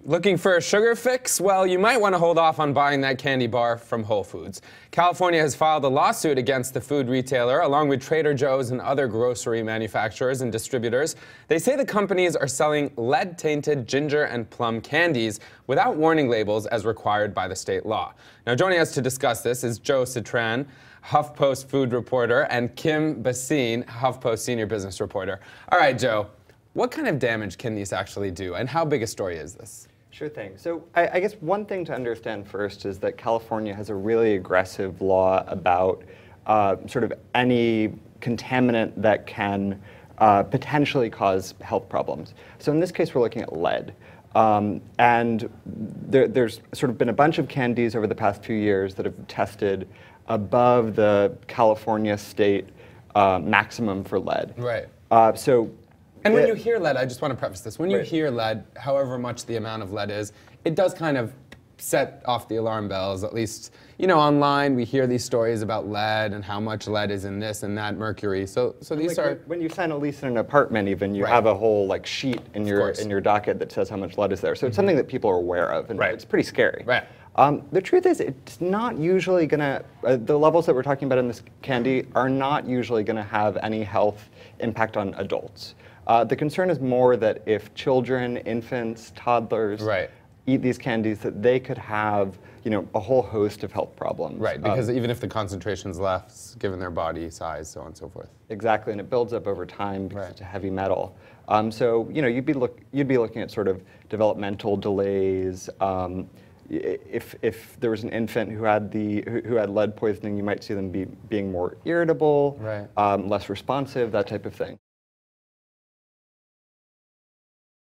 Looking for a sugar fix? Well, you might want to hold off on buying that candy bar from Whole Foods. California has filed a lawsuit against the food retailer, along with Trader Joe's and other grocery manufacturers and distributors. They say the companies are selling lead-tainted ginger and plum candies without warning labels as required by the state law. Now, joining us to discuss this is Joe Satran, HuffPost food reporter, and Kim Basine, HuffPost senior business reporter. All right, Joe, what kind of damage can these actually do, and how big a story is this? Sure thing. So I guess one thing to understand first is that California has a really aggressive law about sort of any contaminant that can potentially cause health problems. So in this case, we're looking at lead. And there's sort of been a bunch of candies over the past few years that have tested above the California state maximum for lead. Right. And when you hear lead, I just want to preface this. When you hear lead, however much the amount of lead is, it does kind of set off the alarm bells. At least, you know, online we hear these stories about lead and how much lead is in this and that mercury. So these like are when you sign a lease in an apartment, even you have a whole like sheet in your docket that says how much lead is there. So it's something that people are aware of, and it's pretty scary. Right. The truth is, it's not usually gonna. The levels that we're talking about in this candy are not usually gonna have any health impact on adults. The concern is more that if children, infants, toddlers eat these candies, that they could have, you know, a whole host of health problems. Right, because even if the concentration's less, given their body size, so on and so forth. Exactly, and it builds up over time because it's a heavy metal. So, you know, you'd be looking at sort of developmental delays. If there was an infant who had lead poisoning, you might see them being more irritable, less responsive, that type of thing.